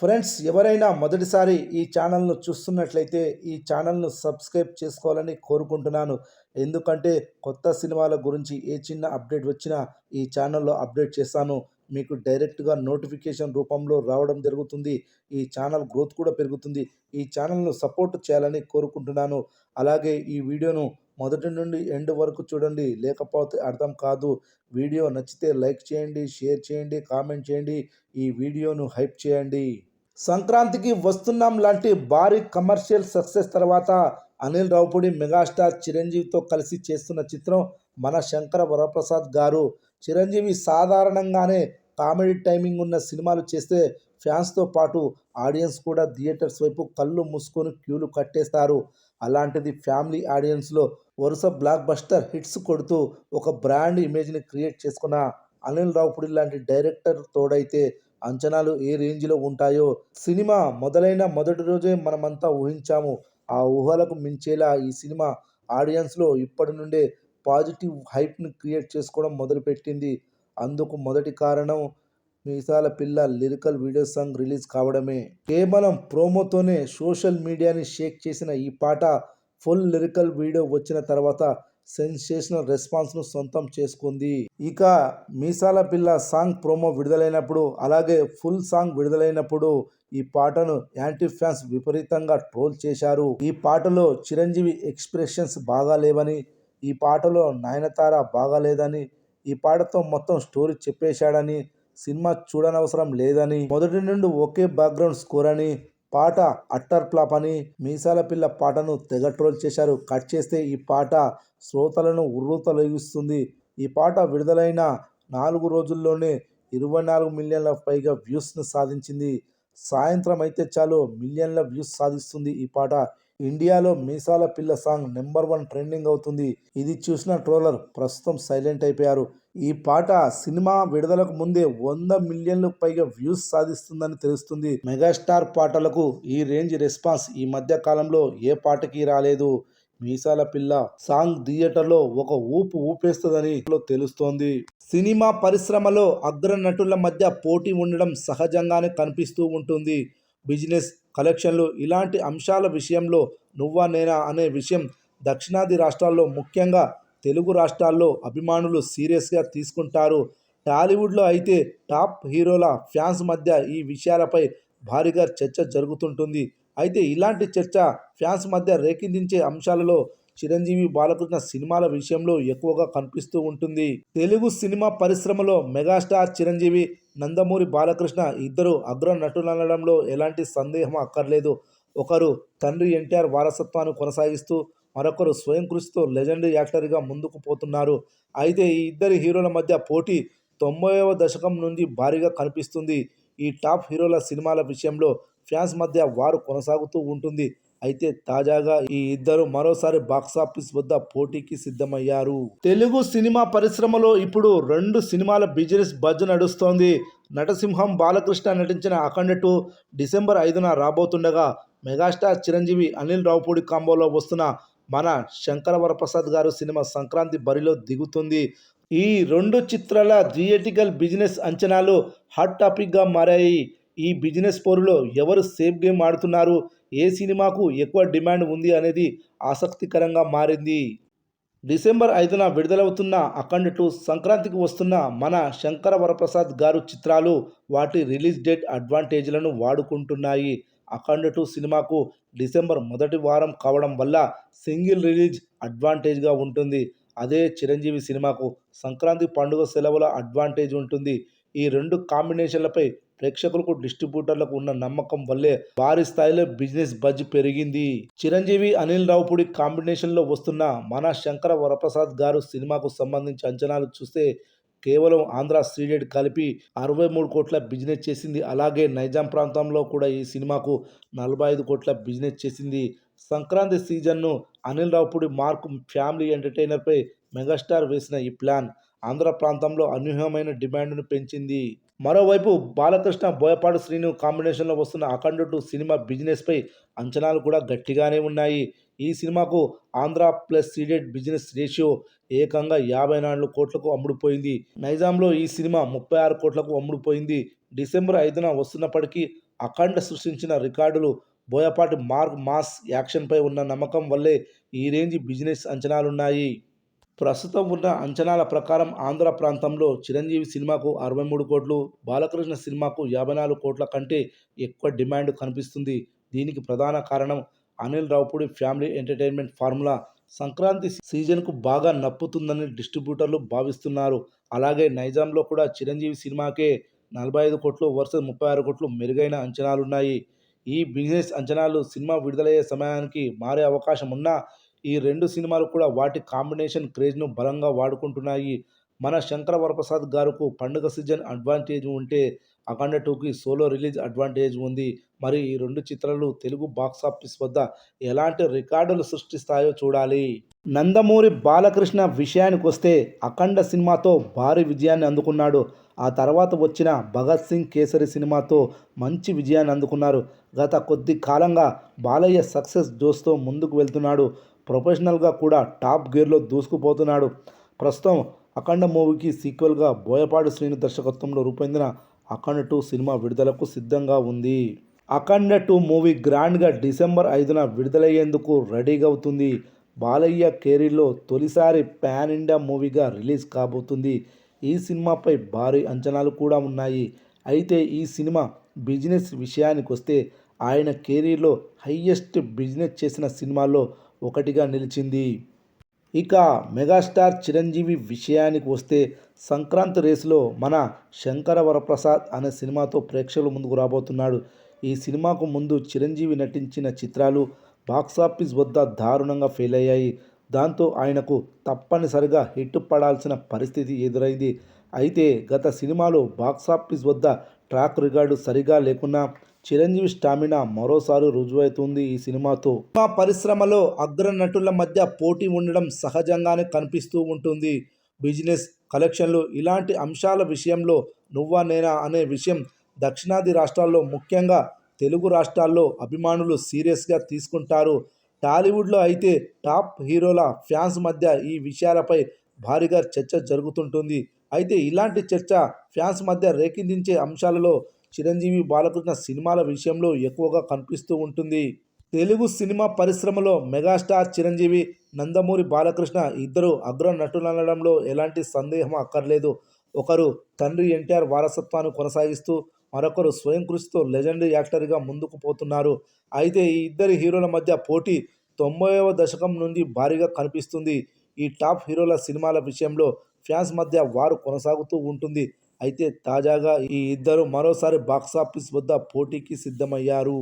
Friends, ఎవరైనా మొదటిసారి ఈ ఛానల్ను చూస్తున్నట్లయితే ఈ ఛానల్ను సబ్స్క్రైబ్ చేసుకోవాలని కోరుకుంటున్నాను. ఎందుకంటే కొత్త సినిమాల గురించి ఏ చిన్న అప్డేట్ వచ్చినా ఈ ఛానల్లో అప్డేట్ చేస్తాను. మీకు డైరెక్ట్గా నోటిఫికేషన్ రూపంలో రావడం జరుగుతుంది. ఈ ఛానల్ గ్రోత్ కూడా పెరుగుతుంది. ఈ ఛానల్ను సపోర్ట్ చేయాలని కోరుకుంటున్నాను. అలాగే ఈ వీడియోను మొదటి నుండి ఎండ్ వరకు చూడండి, లేకపోతే అర్థం కాదు. వీడియో నచ్చితే లైక్ చేయండి, షేర్ చేయండి, కామెంట్ చేయండి. ఈ వీడియోను హైప్ చేయండి. సంక్రాంతికి వస్తున్నాం లాంటి భారీ కమర్షియల్ సక్సెస్ తర్వాత అనిల్ రావుపూడి మెగాస్టార్ చిరంజీవితో కలిసి చేస్తున్న చిత్రం మన శంకర వరప్రసాద్ గారు. చిరంజీవి సాధారణంగానే కామెడీ టైమింగ్ ఉన్న సినిమాలు చేస్తే ఫ్యాన్స్తో పాటు ఆడియన్స్ కూడా థియేటర్స్ వైపు కళ్ళు మూసుకొని క్యూలు కట్టేస్తారు. అలాంటిది ఫ్యామిలీ ఆడియన్స్లో వరుస బ్లాక్ బస్టర్ హిట్స్ కొడుతూ ఒక బ్రాండ్ ఇమేజ్ని క్రియేట్ చేసుకున్న అనిల్ రావుపూడి లాంటి డైరెక్టర్ తోడైతే అంచనాలు ఏ రేంజ్లో ఉంటాయో సినిమా మొదలైన మొదటి రోజే మనమంతా ఊహించాము. ఆ ఊహలకు మించేలా ఈ సినిమా ఆడియన్స్లో ఇప్పటి నుండే పాజిటివ్ హైప్ని క్రియేట్ చేసుకోవడం మొదలుపెట్టింది. అందుకు మొదటి కారణం మీసాల పిల్ల లిరికల్ వీడియో సాంగ్ రిలీజ్ కావడమే. కేవలం ప్రోమోతోనే సోషల్ మీడియాని షేక్ చేసిన ఈ పాట ఫుల్ లిరికల్ వీడియో వచ్చిన తర్వాత సెన్సేషనల్ రెస్పాన్స్ను సొంతం చేసుకుంది. ఇక మీసాల పిల్ల సాంగ్ ప్రోమో విడుదలైనప్పుడు, అలాగే ఫుల్ సాంగ్ విడుదలైనప్పుడు ఈ పాటను యాంటీ ఫ్యాన్స్ విపరీతంగా ట్రోల్ చేశారు. ఈ పాటలో చిరంజీవి ఎక్స్ప్రెషన్స్ బాగాలేవని, ఈ పాటలో నయనతార బాగాలేదని, ఈ పాటతో మొత్తం స్టోరీ చెప్పేశాడని, సినిమా చూడనవసరం లేదని, మొదటి నుండి ఒకే బ్యాక్గ్రౌండ్ స్కోర్ అని, పాట అట్టర్ ఫ్లాప్ అని మీసాల పిల్ల పాటను తెగ ట్రోల్ చేశారు. కట్ చేస్తే ఈ పాట శ్రోతలను ఉర్రూతలూగిస్తుంది. ఈ పాట విడుదలైన 4 రోజుల్లోనే 24 మిలియన్ల పైగా వ్యూస్ను సాధించింది. సాయంత్రం అయితే చాలు మిలియన్ల వ్యూస్ సాధిస్తుంది ఈ పాట. ఇండియాలో మీసాల పిల్ల సాంగ్ నెంబర్ 1 ట్రెండింగ్ అవుతుంది. ఇది చూసిన ట్రోలర్ ప్రస్తుతం సైలెంట్ అయిపోయారు. ఈ పాట సినిమా విడుదలకు ముందే 100 మిలియన్లకు పైగా వ్యూస్ సాధిస్తుందని తెలుస్తుంది. మెగాస్టార్ పాటలకు ఈ రేంజ్ రెస్పాన్స్ ఈ మధ్య కాలంలో ఏ పాటకి రాలేదు. మీసాల పిల్ల సాంగ్ థియేటర్లో ఒక ఊపు ఊపేస్తుందని తెలుస్తోంది. సినిమా పరిశ్రమలో అగ్ర నటుల మధ్య పోటీ ఉండడం సహజంగానే కనిపిస్తూ ఉంటుంది. బిజినెస్, కలెక్షన్లు ఇలాంటి అంశాల విషయంలో నువ్వా నేనా అనే విషయం దక్షిణాది రాష్ట్రాల్లో, ముఖ్యంగా తెలుగు రాష్ట్రాల్లో అభిమానులు సీరియస్గా తీసుకుంటారు. టాలీవుడ్లో అయితే టాప్ హీరోల ఫ్యాన్స్ మధ్య ఈ విషయాలపై భారీగా చర్చ జరుగుతుంటుంది. అయితే ఇలాంటి చర్చ ఫ్యాన్స్ మధ్య రేకెత్తించే అంశాలలో చిరంజీవి, బాలకృష్ణ సినిమాల విషయంలో ఎక్కువగా కనిపిస్తూ ఉంటుంది. తెలుగు సినిమా పరిశ్రమలో మెగాస్టార్ చిరంజీవి, నందమూరి బాలకృష్ణ ఇద్దరు అగ్ర నటులనడంలో ఎలాంటి సందేహం అక్కర్లేదు. ఒకరు తండ్రి ఎన్టీఆర్ వారసత్వాన్ని కొనసాగిస్తూ, మరొకరు స్వయం కృషితో లెజెండరీ యాక్టర్గా ముందుకు పోతున్నారు. అయితే ఈ ఇద్దరి హీరోల మధ్య పోటీ 90వ దశకం నుండి భారీగా కనిపిస్తుంది. ఈ టాప్ హీరోల సినిమాల విషయంలో ఫ్యాన్స్ మధ్య వారు కొనసాగుతూ ఉంటుంది. అయితే తాజాగా ఈ ఇద్దరు మరోసారి బాక్సాఫీస్ వద్ద పోటీకి సిద్ధమయ్యారు. తెలుగు సినిమా పరిశ్రమలో ఇప్పుడు 2 సినిమాల బిజినెస్ బజ్ నడుస్తోంది. నటసింహం బాలకృష్ణ నటించిన అఖండ 2 డిసెంబర్ 5న రాబోతుండగా, మెగాస్టార్ చిరంజీవి, అనిల్ రావుపూడి కాంబోలో వస్తున్న మన శంకర వరప్రసాద్ గారు సినిమా సంక్రాంతి బరిలో దిగుతుంది. ఈ 2 చిత్రాల థియేట్రికల్ బిజినెస్ అంచనాలు హాట్ టాపిక్గా మారాయి. ఈ బిజినెస్ పోరులో ఎవరు సేఫ్ గేమ్ ఆడుతున్నారు, ఏ సినిమాకు ఎక్కువ డిమాండ్ ఉంది అనేది ఆసక్తికరంగా మారింది. డిసెంబర్ 5న విడుదలవుతున్న అఖండ్ 2, సంక్రాంతికి వస్తున్న మన శంకర వరప్రసాద్ గారు చిత్రాలు వాటి రిలీజ్ డేట్ అడ్వాంటేజ్లను వాడుకుంటున్నాయి. అఖండ్ 2 సినిమాకు డిసెంబర్ మొదటి వారం కావడం వల్ల సింగిల్ రిలీజ్ అడ్వాంటేజ్గా ఉంటుంది. అదే చిరంజీవి సినిమాకు సంక్రాంతి పండుగ సెలవుల అడ్వాంటేజ్ ఉంటుంది. ఈ 2 కాంబినేషన్లపై ప్రేక్షకులకు, డిస్ట్రిబ్యూటర్లకు ఉన్న నమ్మకం వల్లే భారీ స్థాయిలో బిజినెస్ బజ్ పెరిగింది. చిరంజీవి, అనిల్ రావుపూడి కాంబినేషన్లో వస్తున్న మన శంకర వరప్రసాద్ గారు సినిమాకు సంబంధించి అంచనాలు చూస్తే కేవలం ఆంధ్ర సీడెడ్ కలిపి 63 కోట్ల బిజినెస్ చేసింది. అలాగే నైజాం ప్రాంతంలో కూడా ఈ సినిమాకు 45 కోట్ల బిజినెస్ చేసింది. సంక్రాంతి సీజన్ను అనిల్ రావుపూడి మార్క్ ఫ్యామిలీ ఎంటర్టైనర్పై మెగాస్టార్ వేసిన ఈ ప్లాన్ ఆంధ్ర ప్రాంతంలో అనూహ్యమైన డిమాండ్ను పెంచింది. మరోవైపు బాలకృష్ణ, బోయపాటి శ్రీను కాంబినేషన్లో వస్తున్న అఖండ 2 సినిమా బిజినెస్పై అంచనాలు కూడా గట్టిగానే ఉన్నాయి. ఈ సినిమాకు Andhra plus Ceded business ratio ఏకంగా 54 కోట్లకు అమ్ముడుపోయింది. నైజాంలో ఈ సినిమా 36 కోట్లకు అమ్ముడుపోయింది. డిసెంబర్ 5న వస్తున్నప్పటికీ అఖండ సృష్టించిన రికార్డులు, బోయపాటి మార్క్ మాస్ యాక్షన్‌పై ఉన్న నమ్మకం వల్లే ఈ రేంజ్ బిజినెస్ అంచనాలున్నాయి. ప్రస్తుతం ఉన్న అంచనాల ప్రకారం ఆంధ్ర ప్రాంతంలో చిరంజీవి సినిమాకు 63 కోట్లు, బాలకృష్ణ సినిమాకు 54 కోట్ల కంటే ఎక్కువ డిమాండ్ కనిపిస్తుంది. దీనికి ప్రధాన కారణం Anil Ravipudi family entertainment formula Sankranti సీజన్‌కు బాగా నప్పుతుందని డిస్ట్రిబ్యూటర్లు భావిస్తున్నారు. అలాగే నైజాంలో కూడా చిరంజీవి సినిమాకే 45 కోట్లు వర్సెస్ 36 కోట్లు మెరుగైన అంచనాలున్నాయి. ఈ బిజినెస్ అంచనాలు సినిమా విడుదలయ్యే సమయానికి మారే అవకాశం ఉన్నా ఈ 2 సినిమాలు కూడా వాటి కాంబినేషన్ క్రేజ్‌ను బలంగా వాడుకుంటున్నాయి. మన శంకర వరప్రసాద్ గారుకు పండుగ సీజన్ అడ్వాంటేజ్ ఉంటే, అఖండ 2కి సోలో రిలీజ్ అడ్వాంటేజ్ ఉంది. మరి ఈ 2 చిత్రాలు తెలుగు బాక్సాఫీస్ వద్ద ఎలాంటి రికార్డులు సృష్టిస్తాయో చూడాలి. నందమూరి బాలకృష్ణ విషయానికొస్తే అఖండ సినిమాతో భారీ విజయాన్ని అందుకున్నాడు. ఆ తర్వాత వచ్చిన భగత్ సింగ్ కేసరి సినిమాతో మంచి విజయాన్ని అందుకున్నారు. గత కొద్ది కాలంగా బాలయ్య సక్సెస్ జోస్‌తో ముందుకు వెళ్తున్నాడు. ప్రొఫెషనల్‌గా కూడా టాప్ గేర్‌లో దూసుకుపోతున్నాడు. ప్రస్తుతం అఖండ మూవీకి సీక్వెల్‌గా బోయపాటి శ్రీను దర్శకత్వంలో రూపొందిన అఖండ 2 సినిమా విడుదలకు సిద్ధంగా ఉంది. అఖండ 2 మూవీ గ్రాండ్‌గా డిసెంబర్ 5న విడుదలయ్యేందుకు రెడీగా అవుతుంది. బాలయ్య కెరీర్‌లో తొలిసారి పాన్ ఇండియా మూవీగా రిలీజ్ కాబోతుంది. ఈ సినిమాపై భారీ అంచనాలు కూడా ఉన్నాయి. అయితే ఈ సినిమా బిజినెస్ విషయానికొస్తే ఆయన కెరీర్‌లో హైయెస్ట్ బిజినెస్ చేసిన సినిమాల్లో ఒకటిగా నిలిచింది. ఇక మెగాస్టార్ చిరంజీవి విషయానికి వస్తే సంక్రాంతి రేసులో మన శంకర వరప్రసాద్ అనే సినిమాతో ప్రేక్షకుల ముందుకు రాబోతున్నాడు. ఈ సినిమాకు ముందు చిరంజీవి నటించిన చిత్రాలు బాక్సాఫీస్ వద్ద దారుణంగా ఫెయిల్ అయ్యాయి. దాంతో ఆయనకు తప్పనిసరిగా హిట్ పడాల్సిన పరిస్థితి ఎదురైంది. అయితే గత సినిమాలో బాక్సాఫీస్ వద్ద ట్రాక్ రికార్డు సరిగా లేకున్నా చిరంజీవి స్టామినా మరోసారి రుజువవుతుంది ఈ సినిమాతో. సినిమా పరిశ్రమలో అగ్రనటుల మధ్య పోటీ ఉండడం సహజంగానే కనిపిస్తూ ఉంటుంది. బిజినెస్, కలెక్షన్లు ఇలాంటి అంశాల విషయంలో నువ్వా నేనా అనే విషయం దక్షిణాది రాష్ట్రాల్లో ముఖ్యంగా తెలుగు రాష్ట్రాల్లో అభిమానులు సీరియస్‌గా తీసుకుంటారు. టాలీవుడ్‌లో అయితే టాప్ హీరోల ఫ్యాన్స్ మధ్య ఈ విషయాలపై భారీగా చర్చ జరుగుతుంటుంది. అయితే ఇలాంటి చర్చ ఫ్యాన్స్ మధ్య రేకెత్తించే అంశాలలో చిరంజీవి, బాలకృష్ణ సినిమాల విషయంలో ఎక్కువగా కనిపిస్తూ ఉంటుంది. తెలుగు సినిమా పరిశ్రమలో మెగాస్టార్ చిరంజీవి, నందమూరి బాలకృష్ణ ఇద్దరు అగ్ర నటులనడంలో ఎలాంటి సందేహం అక్కర్లేదు. ఒకరు తండ్రి ఎన్టీఆర్ వారసత్వాన్ని కొనసాగిస్తూ, మరొకరు స్వయం కృషితో లెజెండరీ యాక్టర్‌గా ముందుకు పోతున్నారు. అయితే ఈ ఇద్దరి హీరోల మధ్య పోటీ 90వ దశకం నుండి భారీగా కనిపిస్తుంది. ఈ టాప్ హీరోల సినిమాల విషయంలో ఫ్యాన్స్ మధ్య వార్ కొనసాగుతూ ఉంటుంది. అయితే తాజాగా ఈ ఇద్దరు మరోసారి బాక్సాఫీస్ వద్ద పోటీకి సిద్ధమయ్యారు.